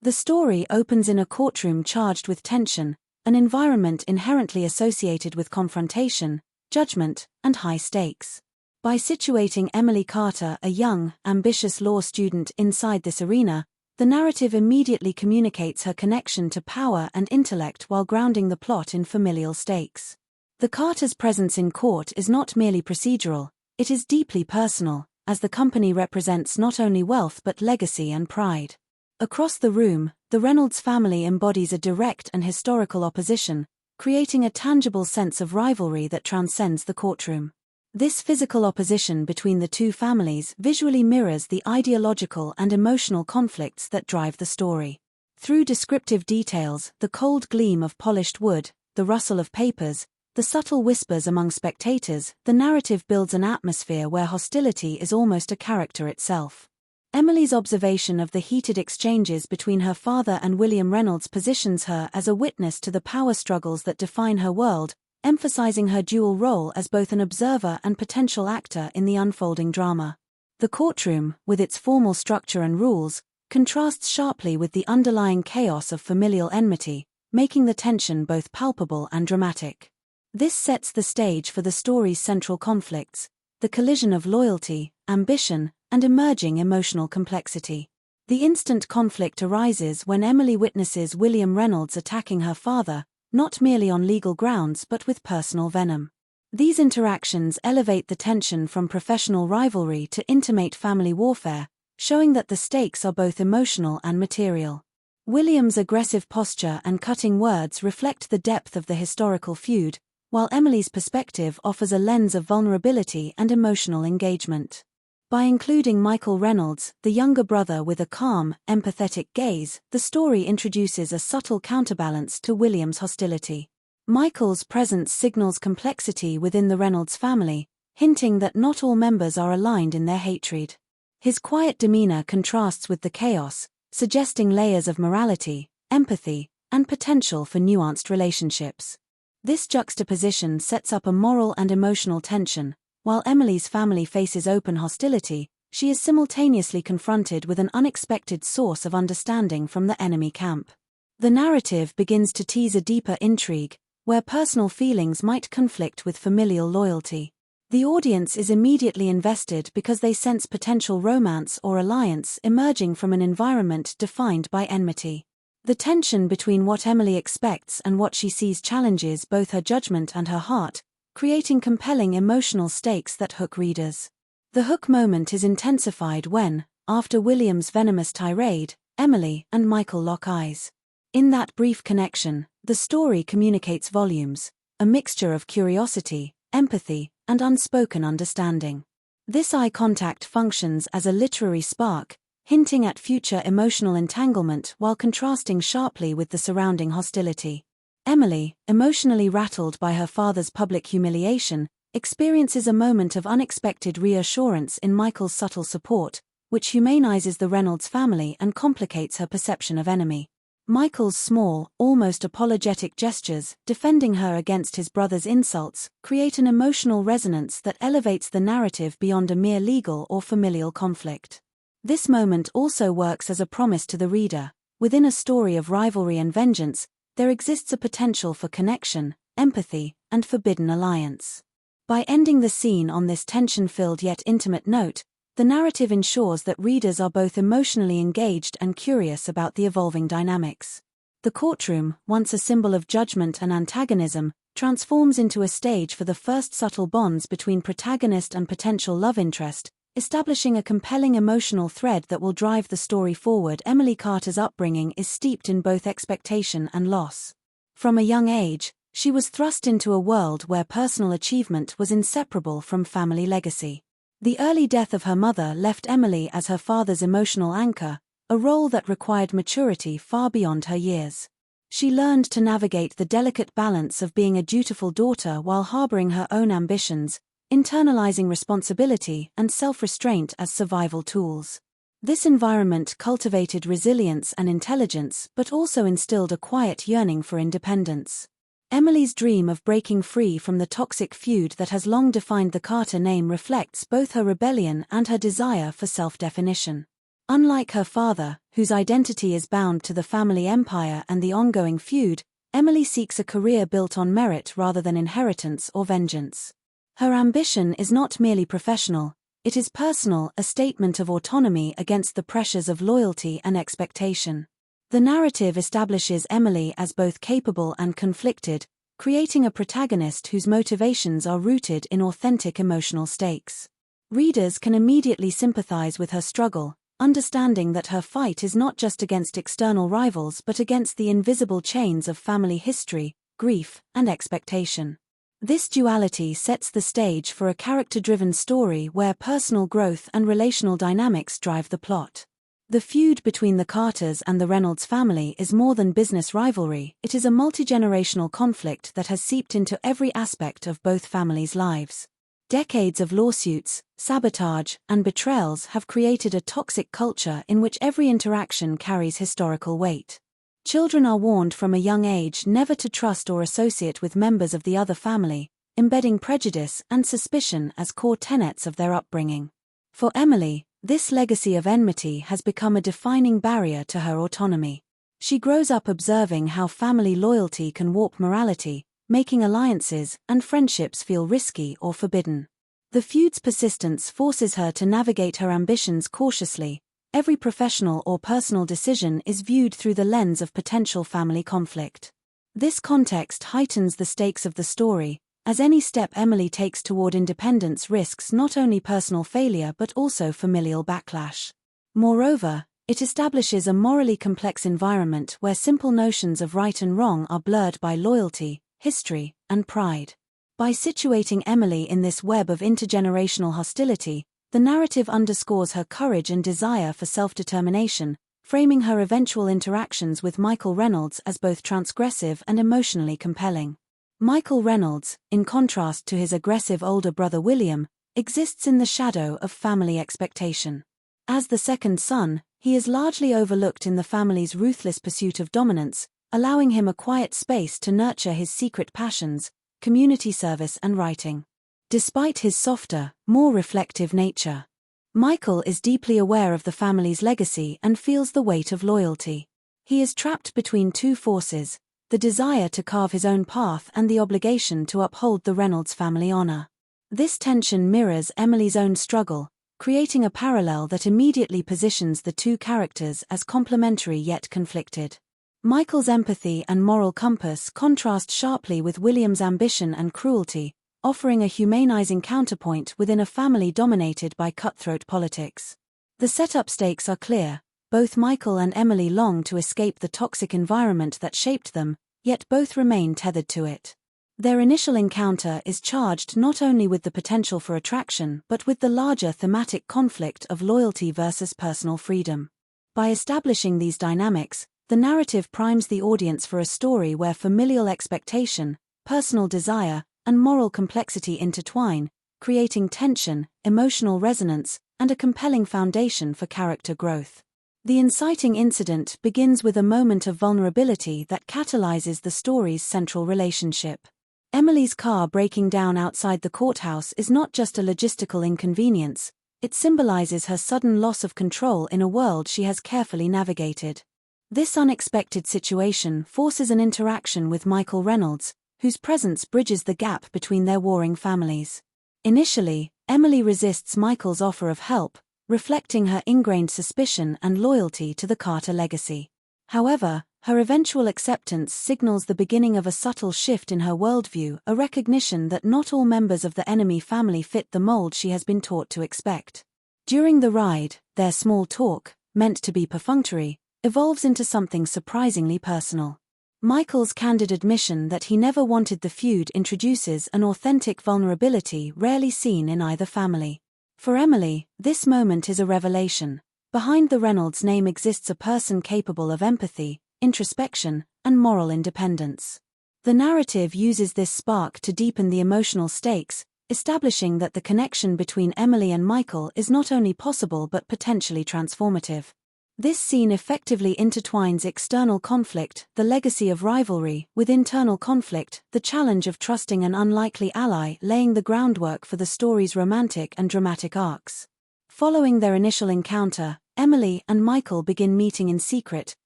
The story opens in a courtroom charged with tension, an environment inherently associated with confrontation, judgment, and high stakes. By situating Emily Carter, a young, ambitious law student, inside this arena, the narrative immediately communicates her connection to power and intellect while grounding the plot in familial stakes. The Carters' presence in court is not merely procedural, it is deeply personal, as the company represents not only wealth but legacy and pride. Across the room, the Reynolds family embodies a direct and historical opposition, creating a tangible sense of rivalry that transcends the courtroom. This physical opposition between the two families visually mirrors the ideological and emotional conflicts that drive the story. Through descriptive details, the cold gleam of polished wood, the rustle of papers, the subtle whispers among spectators, the narrative builds an atmosphere where hostility is almost a character itself. Emily's observation of the heated exchanges between her father and William Reynolds positions her as a witness to the power struggles that define her world, emphasizing her dual role as both an observer and potential actor in the unfolding drama. The courtroom, with its formal structure and rules, contrasts sharply with the underlying chaos of familial enmity, making the tension both palpable and dramatic. This sets the stage for the story's central conflicts, the collision of loyalty, ambition, and emerging emotional complexity. The instant conflict arises when Emily witnesses William Reynolds attacking her father, not merely on legal grounds but with personal venom. These interactions elevate the tension from professional rivalry to intimate family warfare, showing that the stakes are both emotional and material. William's aggressive posture and cutting words reflect the depth of the historical feud, while Emily's perspective offers a lens of vulnerability and emotional engagement. By including Michael Reynolds, the younger brother, with a calm, empathetic gaze, the story introduces a subtle counterbalance to William's hostility. Michael's presence signals complexity within the Reynolds family, hinting that not all members are aligned in their hatred. His quiet demeanor contrasts with the chaos, suggesting layers of morality, empathy, and potential for nuanced relationships. This juxtaposition sets up a moral and emotional tension. While Emily's family faces open hostility, she is simultaneously confronted with an unexpected source of understanding from the enemy camp. The narrative begins to tease a deeper intrigue, where personal feelings might conflict with familial loyalty. The audience is immediately invested because they sense potential romance or alliance emerging from an environment defined by enmity. The tension between what Emily expects and what she sees challenges both her judgment and her heart, creating compelling emotional stakes that hook readers. The hook moment is intensified when, after William's venomous tirade, Emily and Michael lock eyes. In that brief connection, the story communicates volumes, a mixture of curiosity, empathy, and unspoken understanding. This eye contact functions as a literary spark, hinting at future emotional entanglement while contrasting sharply with the surrounding hostility. Emily, emotionally rattled by her father's public humiliation, experiences a moment of unexpected reassurance in Michael's subtle support, which humanizes the Reynolds family and complicates her perception of enemy. Michael's small, almost apologetic gestures, defending her against his brother's insults, create an emotional resonance that elevates the narrative beyond a mere legal or familial conflict. This moment also works as a promise to the reader. Within a story of rivalry and vengeance, there exists a potential for connection, empathy, and forbidden alliance. By ending the scene on this tension-filled yet intimate note, the narrative ensures that readers are both emotionally engaged and curious about the evolving dynamics. The courtroom, once a symbol of judgment and antagonism, transforms into a stage for the first subtle bonds between protagonist and potential love interest, establishing a compelling emotional thread that will drive the story forward. Emily Carter's upbringing is steeped in both expectation and loss. From a young age, she was thrust into a world where personal achievement was inseparable from family legacy. The early death of her mother left Emily as her father's emotional anchor, a role that required maturity far beyond her years. She learned to navigate the delicate balance of being a dutiful daughter while harboring her own ambitions, internalizing responsibility and self-restraint as survival tools. This environment cultivated resilience and intelligence but also instilled a quiet yearning for independence. Emily's dream of breaking free from the toxic feud that has long defined the Carter name reflects both her rebellion and her desire for self-definition. Unlike her father, whose identity is bound to the family empire and the ongoing feud, Emily seeks a career built on merit rather than inheritance or vengeance. Her ambition is not merely professional, it is personal, a statement of autonomy against the pressures of loyalty and expectation. The narrative establishes Emily as both capable and conflicted, creating a protagonist whose motivations are rooted in authentic emotional stakes. Readers can immediately sympathize with her struggle, understanding that her fight is not just against external rivals but against the invisible chains of family history, grief, and expectation. This duality sets the stage for a character-driven story where personal growth and relational dynamics drive the plot. The feud between the Carters and the Reynolds family is more than business rivalry, it is a multi-generational conflict that has seeped into every aspect of both families' lives. Decades of lawsuits, sabotage, and betrayals have created a toxic culture in which every interaction carries historical weight. Children are warned from a young age never to trust or associate with members of the other family, embedding prejudice and suspicion as core tenets of their upbringing. For Emily, this legacy of enmity has become a defining barrier to her autonomy. She grows up observing how family loyalty can warp morality, making alliances and friendships feel risky or forbidden. The feud's persistence forces her to navigate her ambitions cautiously. Every professional or personal decision is viewed through the lens of potential family conflict. This context heightens the stakes of the story, as any step Emily takes toward independence risks not only personal failure but also familial backlash. Moreover, it establishes a morally complex environment where simple notions of right and wrong are blurred by loyalty, history, and pride. By situating Emily in this web of intergenerational hostility, the narrative underscores her courage and desire for self-determination, framing her eventual interactions with Michael Reynolds as both transgressive and emotionally compelling. Michael Reynolds, in contrast to his aggressive older brother William, exists in the shadow of family expectation. As the second son, he is largely overlooked in the family's ruthless pursuit of dominance, allowing him a quiet space to nurture his secret passions, community service and writing. Despite his softer, more reflective nature, Michael is deeply aware of the family's legacy and feels the weight of loyalty. He is trapped between two forces, the desire to carve his own path and the obligation to uphold the Reynolds family honor. This tension mirrors Emily's own struggle, creating a parallel that immediately positions the two characters as complementary yet conflicted. Michael's empathy and moral compass contrast sharply with William's ambition and cruelty, offering a humanizing counterpoint within a family dominated by cutthroat politics. The setup stakes are clear. Both Michael and Emily long to escape the toxic environment that shaped them, yet both remain tethered to it. Their initial encounter is charged not only with the potential for attraction but with the larger thematic conflict of loyalty versus personal freedom. By establishing these dynamics, the narrative primes the audience for a story where familial expectation, personal desire, and moral complexity intertwine, creating tension, emotional resonance, and a compelling foundation for character growth. The inciting incident begins with a moment of vulnerability that catalyzes the story's central relationship. Emily's car breaking down outside the courthouse is not just a logistical inconvenience, it symbolizes her sudden loss of control in a world she has carefully navigated. This unexpected situation forces an interaction with Michael Reynolds, whose presence bridges the gap between their warring families. Initially, Emily resists Michael's offer of help, reflecting her ingrained suspicion and loyalty to the Carter legacy. However, her eventual acceptance signals the beginning of a subtle shift in her worldview, a recognition that not all members of the enemy family fit the mold she has been taught to expect. During the ride, their small talk, meant to be perfunctory, evolves into something surprisingly personal. Michael's candid admission that he never wanted the feud introduces an authentic vulnerability rarely seen in either family. For Emily, this moment is a revelation. Behind the Reynolds name exists a person capable of empathy, introspection, and moral independence. The narrative uses this spark to deepen the emotional stakes, establishing that the connection between Emily and Michael is not only possible but potentially transformative. This scene effectively intertwines external conflict, the legacy of rivalry, with internal conflict, the challenge of trusting an unlikely ally, laying the groundwork for the story's romantic and dramatic arcs. Following their initial encounter, Emily and Michael begin meeting in secret,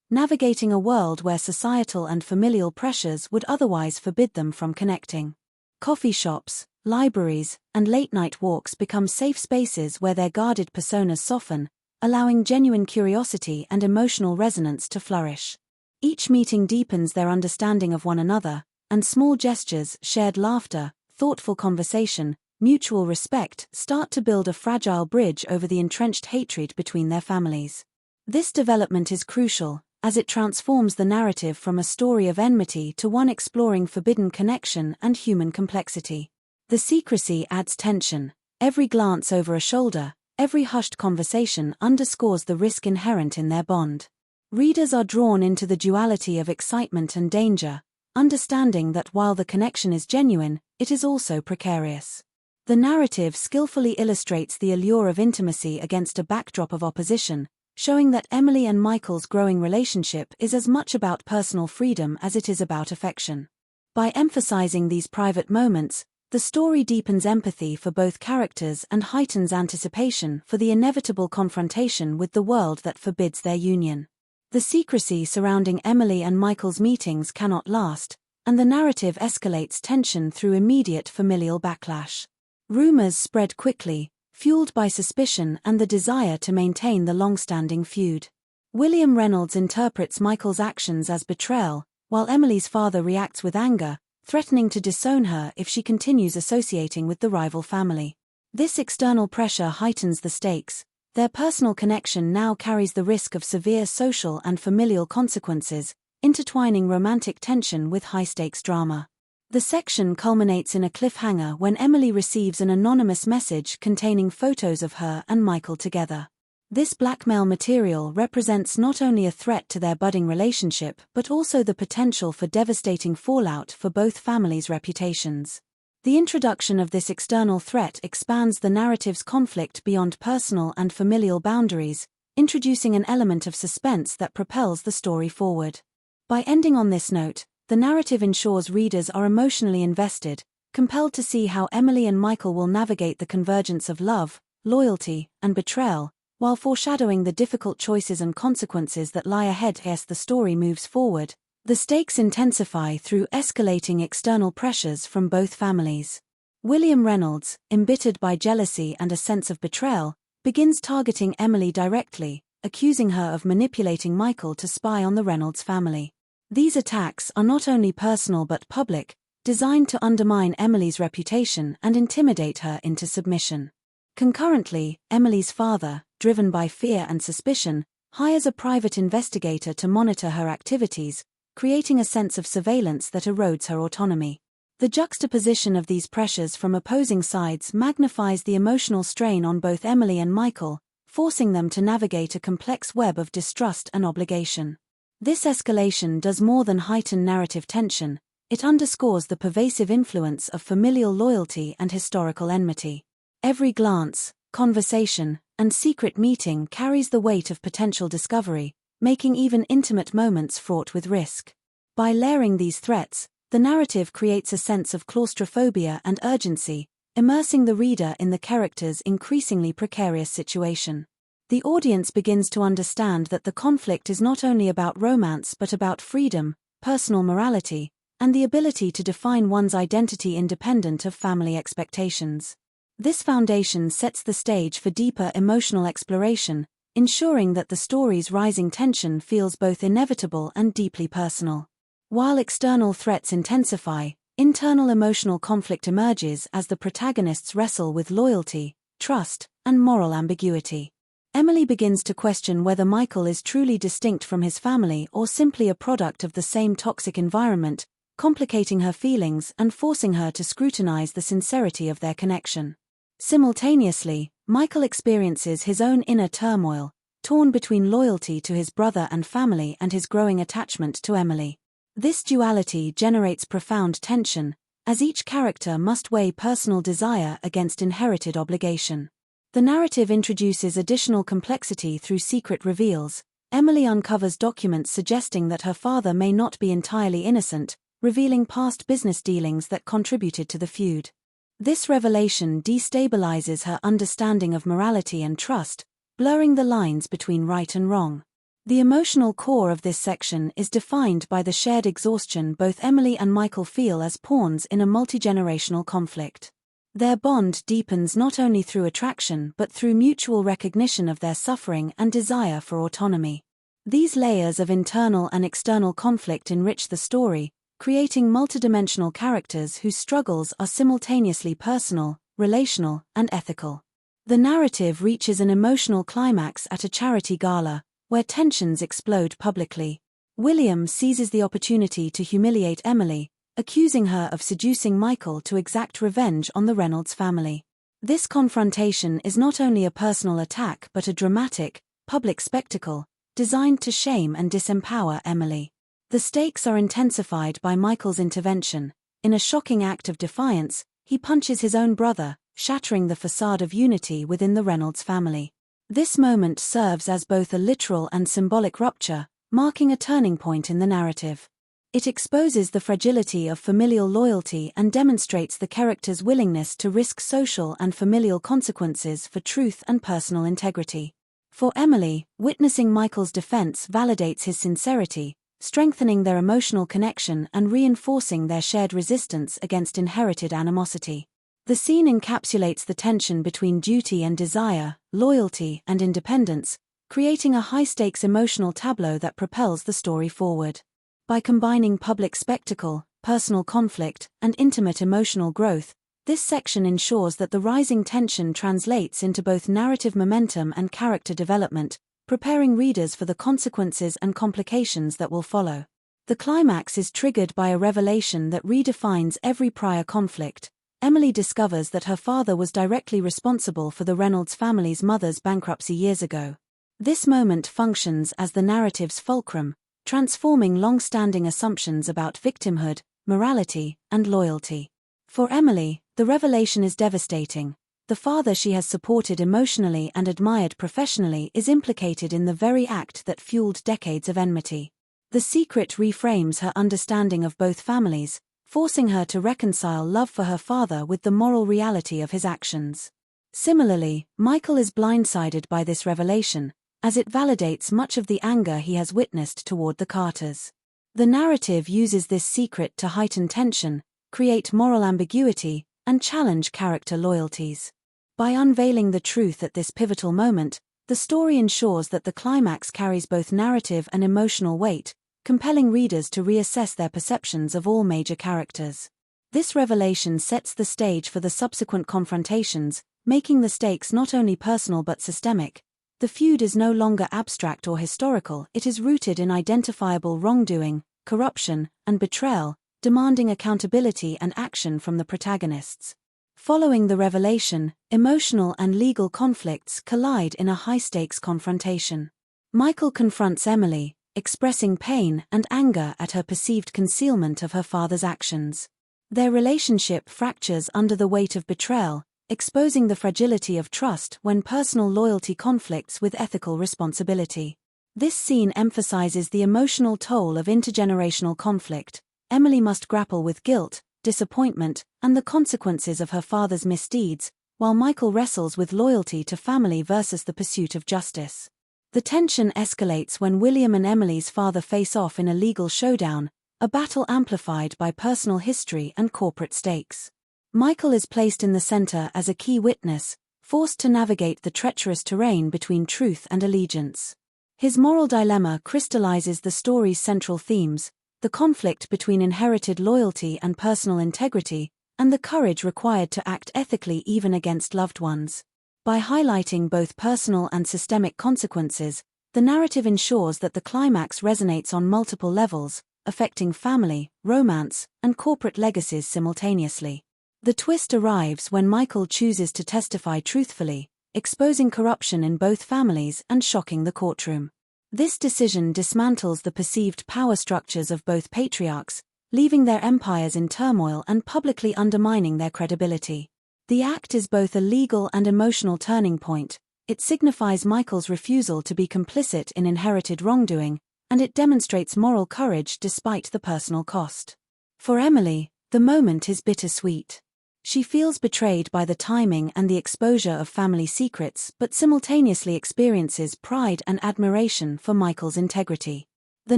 navigating a world where societal and familial pressures would otherwise forbid them from connecting. Coffee shops, libraries, and late-night walks become safe spaces where their guarded personas soften, allowing genuine curiosity and emotional resonance to flourish. Each meeting deepens their understanding of one another, and small gestures, shared laughter, thoughtful conversation, mutual respect start to build a fragile bridge over the entrenched hatred between their families. This development is crucial, as it transforms the narrative from a story of enmity to one exploring forbidden connection and human complexity. The secrecy adds tension. Every glance over a shoulder, every hushed conversation underscores the risk inherent in their bond. Readers are drawn into the duality of excitement and danger, understanding that while the connection is genuine, it is also precarious. The narrative skillfully illustrates the allure of intimacy against a backdrop of opposition, showing that Emily and Michael's growing relationship is as much about personal freedom as it is about affection. By emphasizing these private moments, the story deepens empathy for both characters and heightens anticipation for the inevitable confrontation with the world that forbids their union. The secrecy surrounding Emily and Michael's meetings cannot last, and the narrative escalates tension through immediate familial backlash. Rumors spread quickly, fueled by suspicion and the desire to maintain the long-standing feud. William Reynolds interprets Michael's actions as betrayal, while Emily's father reacts with anger, threatening to disown her if she continues associating with the rival family. This external pressure heightens the stakes. Their personal connection now carries the risk of severe social and familial consequences, intertwining romantic tension with high-stakes drama. The section culminates in a cliffhanger when Emily receives an anonymous message containing photos of her and Michael together. This blackmail material represents not only a threat to their budding relationship but also the potential for devastating fallout for both families' reputations. The introduction of this external threat expands the narrative's conflict beyond personal and familial boundaries, introducing an element of suspense that propels the story forward. By ending on this note, the narrative ensures readers are emotionally invested, compelled to see how Emily and Michael will navigate the convergence of love, loyalty, and betrayal, while foreshadowing the difficult choices and consequences that lie ahead as the story moves forward. The stakes intensify through escalating external pressures from both families. William Reynolds, embittered by jealousy and a sense of betrayal, begins targeting Emily directly, accusing her of manipulating Michael to spy on the Reynolds family. These attacks are not only personal but public, designed to undermine Emily's reputation and intimidate her into submission. Concurrently, Emily's father, driven by fear and suspicion, hires a private investigator to monitor her activities, creating a sense of surveillance that erodes her autonomy. The juxtaposition of these pressures from opposing sides magnifies the emotional strain on both Emily and Michael, forcing them to navigate a complex web of distrust and obligation. This escalation does more than heighten narrative tension, it underscores the pervasive influence of familial loyalty and historical enmity. Every glance, conversation, and secret meeting carries the weight of potential discovery, making even intimate moments fraught with risk. By layering these threats, the narrative creates a sense of claustrophobia and urgency, immersing the reader in the character's increasingly precarious situation. The audience begins to understand that the conflict is not only about romance but about freedom, personal morality, and the ability to define one's identity independent of family expectations. This foundation sets the stage for deeper emotional exploration, ensuring that the story's rising tension feels both inevitable and deeply personal. While external threats intensify, internal emotional conflict emerges as the protagonists wrestle with loyalty, trust, and moral ambiguity. Emily begins to question whether Michael is truly distinct from his family or simply a product of the same toxic environment, complicating her feelings and forcing her to scrutinize the sincerity of their connection. Simultaneously, Michael experiences his own inner turmoil, torn between loyalty to his brother and family and his growing attachment to Emily. This duality generates profound tension, as each character must weigh personal desire against inherited obligation. The narrative introduces additional complexity through secret reveals. Emily uncovers documents suggesting that her father may not be entirely innocent, revealing past business dealings that contributed to the feud. This revelation destabilizes her understanding of morality and trust, blurring the lines between right and wrong. The emotional core of this section is defined by the shared exhaustion both Emily and Michael feel as pawns in a multi-generational conflict. Their bond deepens not only through attraction but through mutual recognition of their suffering and desire for autonomy. These layers of internal and external conflict enrich the story, creating multidimensional characters whose struggles are simultaneously personal, relational, and ethical. The narrative reaches an emotional climax at a charity gala, where tensions explode publicly. William seizes the opportunity to humiliate Emily, accusing her of seducing Michael to exact revenge on the Reynolds family. This confrontation is not only a personal attack but a dramatic, public spectacle, designed to shame and disempower Emily. The stakes are intensified by Michael's intervention. In a shocking act of defiance, he punches his own brother, shattering the facade of unity within the Reynolds family. This moment serves as both a literal and symbolic rupture, marking a turning point in the narrative. It exposes the fragility of familial loyalty and demonstrates the character's willingness to risk social and familial consequences for truth and personal integrity. For Emily, witnessing Michael's defense validates his sincerity, strengthening their emotional connection and reinforcing their shared resistance against inherited animosity. The scene encapsulates the tension between duty and desire, loyalty and independence, creating a high-stakes emotional tableau that propels the story forward. By combining public spectacle, personal conflict, and intimate emotional growth, this section ensures that the rising tension translates into both narrative momentum and character development, preparing readers for the consequences and complications that will follow. The climax is triggered by a revelation that redefines every prior conflict. Emily discovers that her father was directly responsible for the Reynolds family's mother's bankruptcy years ago. This moment functions as the narrative's fulcrum, transforming long-standing assumptions about victimhood, morality, and loyalty. For Emily, the revelation is devastating. The father she has supported emotionally and admired professionally is implicated in the very act that fueled decades of enmity. The secret reframes her understanding of both families, forcing her to reconcile love for her father with the moral reality of his actions. Similarly, Michael is blindsided by this revelation, as it validates much of the anger he has witnessed toward the Carters. The narrative uses this secret to heighten tension, create moral ambiguity, and challenge character loyalties. By unveiling the truth at this pivotal moment, the story ensures that the climax carries both narrative and emotional weight, compelling readers to reassess their perceptions of all major characters. This revelation sets the stage for the subsequent confrontations, making the stakes not only personal but systemic. The feud is no longer abstract or historical, it is rooted in identifiable wrongdoing, corruption, and betrayal, demanding accountability and action from the protagonists. Following the revelation, emotional and legal conflicts collide in a high-stakes confrontation. Michael confronts Emily, expressing pain and anger at her perceived concealment of her father's actions. Their relationship fractures under the weight of betrayal, exposing the fragility of trust when personal loyalty conflicts with ethical responsibility. This scene emphasizes the emotional toll of intergenerational conflict. Emily must grapple with guilt, disappointment, and the consequences of her father's misdeeds, while Michael wrestles with loyalty to family versus the pursuit of justice. The tension escalates when William and Emily's father face off in a legal showdown, a battle amplified by personal history and corporate stakes. Michael is placed in the center as a key witness, forced to navigate the treacherous terrain between truth and allegiance. His moral dilemma crystallizes the story's central themes: the conflict between inherited loyalty and personal integrity, and the courage required to act ethically even against loved ones. By highlighting both personal and systemic consequences, the narrative ensures that the climax resonates on multiple levels, affecting family, romance, and corporate legacies simultaneously. The twist arrives when Michael chooses to testify truthfully, exposing corruption in both families and shocking the courtroom. This decision dismantles the perceived power structures of both patriarchs, leaving their empires in turmoil and publicly undermining their credibility. The act is both a legal and emotional turning point. It signifies Michael's refusal to be complicit in inherited wrongdoing, and it demonstrates moral courage despite the personal cost. For Emily, the moment is bittersweet. She feels betrayed by the timing and the exposure of family secrets, but simultaneously experiences pride and admiration for Michael's integrity. The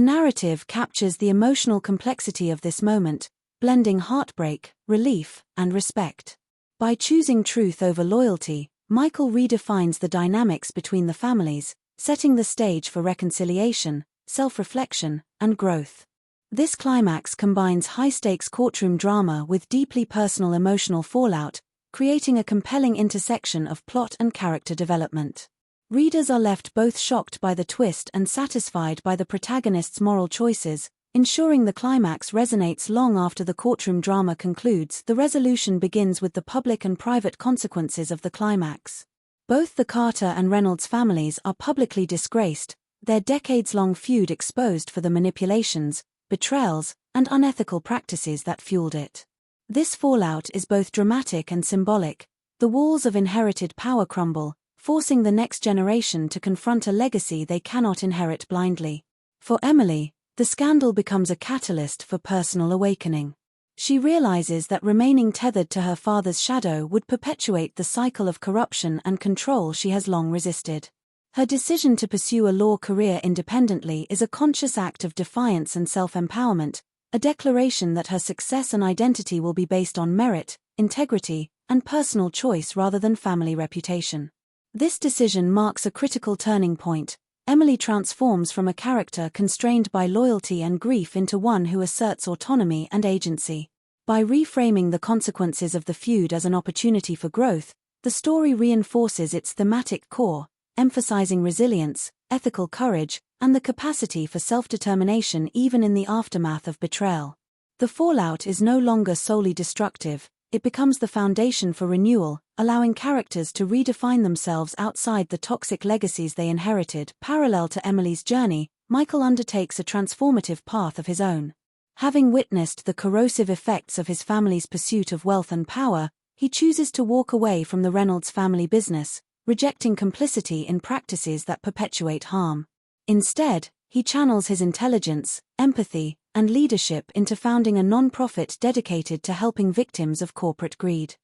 narrative captures the emotional complexity of this moment, blending heartbreak, relief, and respect. By choosing truth over loyalty, Michael redefines the dynamics between the families, setting the stage for reconciliation, self-reflection, and growth. This climax combines high-stakes courtroom drama with deeply personal emotional fallout, creating a compelling intersection of plot and character development. Readers are left both shocked by the twist and satisfied by the protagonist's moral choices, ensuring the climax resonates long after the courtroom drama concludes. The resolution begins with the public and private consequences of the climax. Both the Carter and Reynolds families are publicly disgraced, their decades-long feud exposed for the manipulations, betrayals, and unethical practices that fueled it. This fallout is both dramatic and symbolic. The walls of inherited power crumble, forcing the next generation to confront a legacy they cannot inherit blindly. For Emily, the scandal becomes a catalyst for personal awakening. She realizes that remaining tethered to her father's shadow would perpetuate the cycle of corruption and control she has long resisted. Her decision to pursue a law career independently is a conscious act of defiance and self-empowerment, a declaration that her success and identity will be based on merit, integrity, and personal choice rather than family reputation. This decision marks a critical turning point. Emily transforms from a character constrained by loyalty and grief into one who asserts autonomy and agency. By reframing the consequences of the feud as an opportunity for growth, the story reinforces its thematic core, emphasizing resilience, ethical courage, and the capacity for self-determination even in the aftermath of betrayal. The fallout is no longer solely destructive, it becomes the foundation for renewal, allowing characters to redefine themselves outside the toxic legacies they inherited. Parallel to Emily's journey, Michael undertakes a transformative path of his own. Having witnessed the corrosive effects of his family's pursuit of wealth and power, he chooses to walk away from the Reynolds family business, rejecting complicity in practices that perpetuate harm. Instead, he channels his intelligence, empathy, and leadership into founding a non-profit dedicated to helping victims of corporate greed.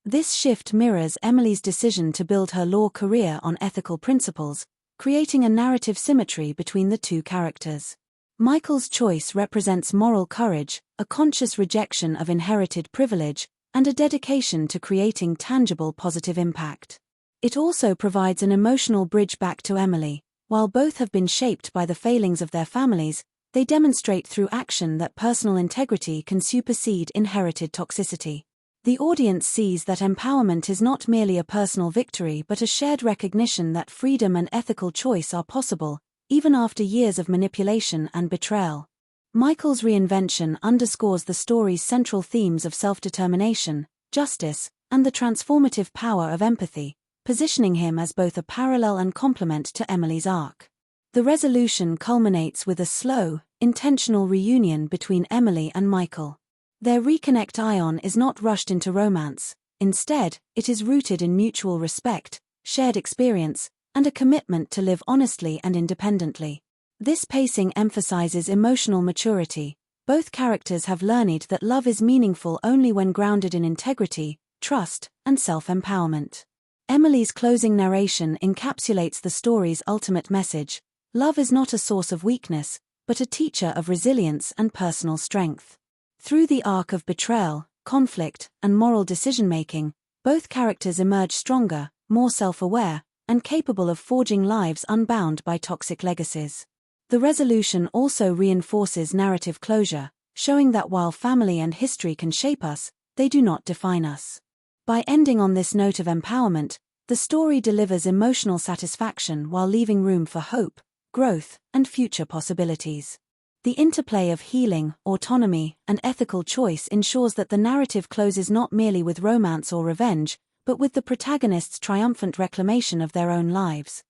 This shift mirrors Emily's decision to build her law career on ethical principles, creating a narrative symmetry between the two characters. Michael's choice represents moral courage, a conscious rejection of inherited privilege, and a dedication to creating tangible positive impact. It also provides an emotional bridge back to Emily. While both have been shaped by the failings of their families, they demonstrate through action that personal integrity can supersede inherited toxicity. The audience sees that empowerment is not merely a personal victory but a shared recognition that freedom and ethical choice are possible, even after years of manipulation and betrayal. Michael's reinvention underscores the story's central themes of self-determination, justice, and the transformative power of empathy, positioning him as both a parallel and complement to Emily's arc. The resolution culminates with a slow, intentional reunion between Emily and Michael. Their reconnect ion is not rushed into romance, instead, it is rooted in mutual respect, shared experience, and a commitment to live honestly and independently. This pacing emphasizes emotional maturity. Both characters have learned that love is meaningful only when grounded in integrity, trust, and self-empowerment. Emily's closing narration encapsulates the story's ultimate message. Love is not a source of weakness, but a teacher of resilience and personal strength. Through the arc of betrayal, conflict, and moral decision-making, both characters emerge stronger, more self-aware, and capable of forging lives unbound by toxic legacies. The resolution also reinforces narrative closure, showing that while family and history can shape us, they do not define us. By ending on this note of empowerment, the story delivers emotional satisfaction while leaving room for hope, growth, and future possibilities. The interplay of healing, autonomy, and ethical choice ensures that the narrative closes not merely with romance or revenge, but with the protagonist's triumphant reclamation of their own lives.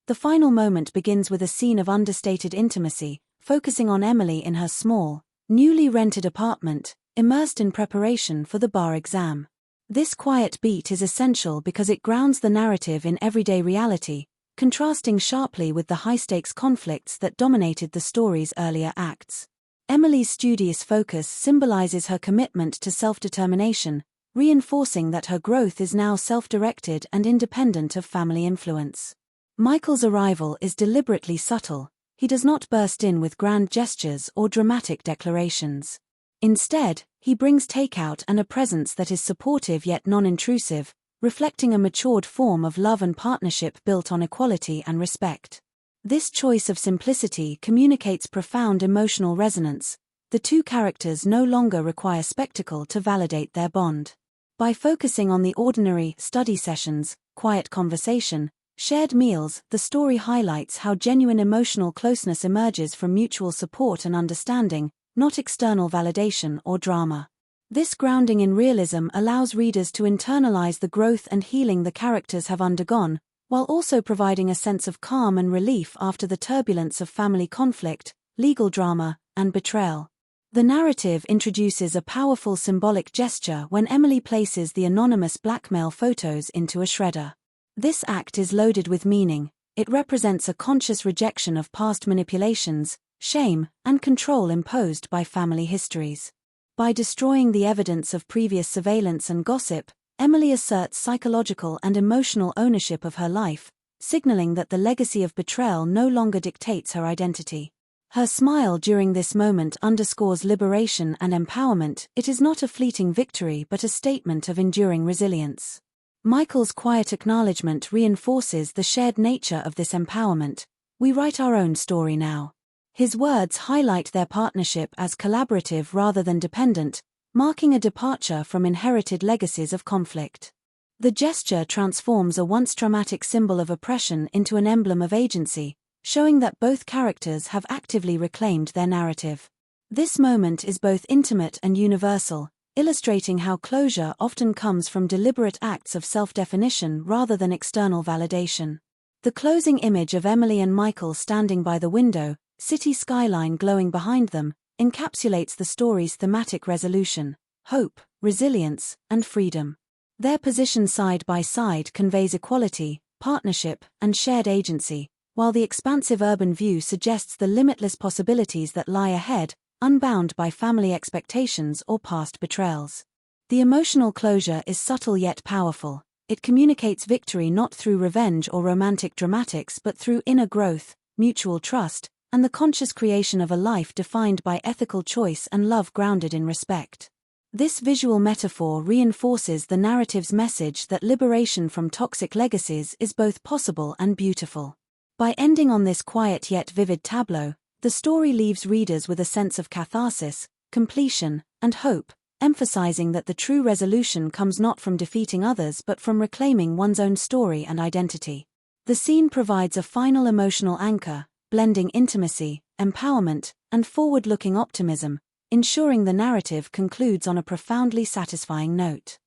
The final moment begins with a scene of understated intimacy, focusing on Emily in her small, newly rented apartment, immersed in preparation for the bar exam. This quiet beat is essential because it grounds the narrative in everyday reality, contrasting sharply with the high-stakes conflicts that dominated the story's earlier acts. Emily's studious focus symbolizes her commitment to self-determination, reinforcing that her growth is now self-directed and independent of family influence. Michael's arrival is deliberately subtle. He does not burst in with grand gestures or dramatic declarations. Instead, he brings takeout and a presence that is supportive yet non-intrusive, reflecting a matured form of love and partnership built on equality and respect. This choice of simplicity communicates profound emotional resonance. The two characters no longer require spectacle to validate their bond. By focusing on the ordinary study sessions, quiet conversation, shared meals, the story highlights how genuine emotional closeness emerges from mutual support and understanding, not external validation or drama. This grounding in realism allows readers to internalize the growth and healing the characters have undergone, while also providing a sense of calm and relief after the turbulence of family conflict, legal drama, and betrayal. The narrative introduces a powerful symbolic gesture when Emily places the anonymous blackmail photos into a shredder. This act is loaded with meaning. It represents a conscious rejection of past manipulations, shame, and control imposed by family histories. By destroying the evidence of previous surveillance and gossip, Emily asserts psychological and emotional ownership of her life, signaling that the legacy of betrayal no longer dictates her identity. Her smile during this moment underscores liberation and empowerment. It is not a fleeting victory but a statement of enduring resilience. Michael's quiet acknowledgement reinforces the shared nature of this empowerment. We write our own story now. His words highlight their partnership as collaborative rather than dependent, marking a departure from inherited legacies of conflict. The gesture transforms a once traumatic symbol of oppression into an emblem of agency, showing that both characters have actively reclaimed their narrative. This moment is both intimate and universal, illustrating how closure often comes from deliberate acts of self-definition rather than external validation. The closing image of Emily and Michael standing by the window, city skyline glowing behind them, encapsulates the story's thematic resolution: hope, resilience, and freedom. Their position side by side conveys equality, partnership, and shared agency, while the expansive urban view suggests the limitless possibilities that lie ahead, unbound by family expectations or past betrayals. The emotional closure is subtle yet powerful. It communicates victory not through revenge or romantic dramatics but through inner growth, mutual trust, and the conscious creation of a life defined by ethical choice and love grounded in respect. This visual metaphor reinforces the narrative's message that liberation from toxic legacies is both possible and beautiful. By ending on this quiet yet vivid tableau, the story leaves readers with a sense of catharsis, completion, and hope, emphasizing that the true resolution comes not from defeating others but from reclaiming one's own story and identity. The scene provides a final emotional anchor, blending intimacy, empowerment, and forward-looking optimism, ensuring the narrative concludes on a profoundly satisfying note.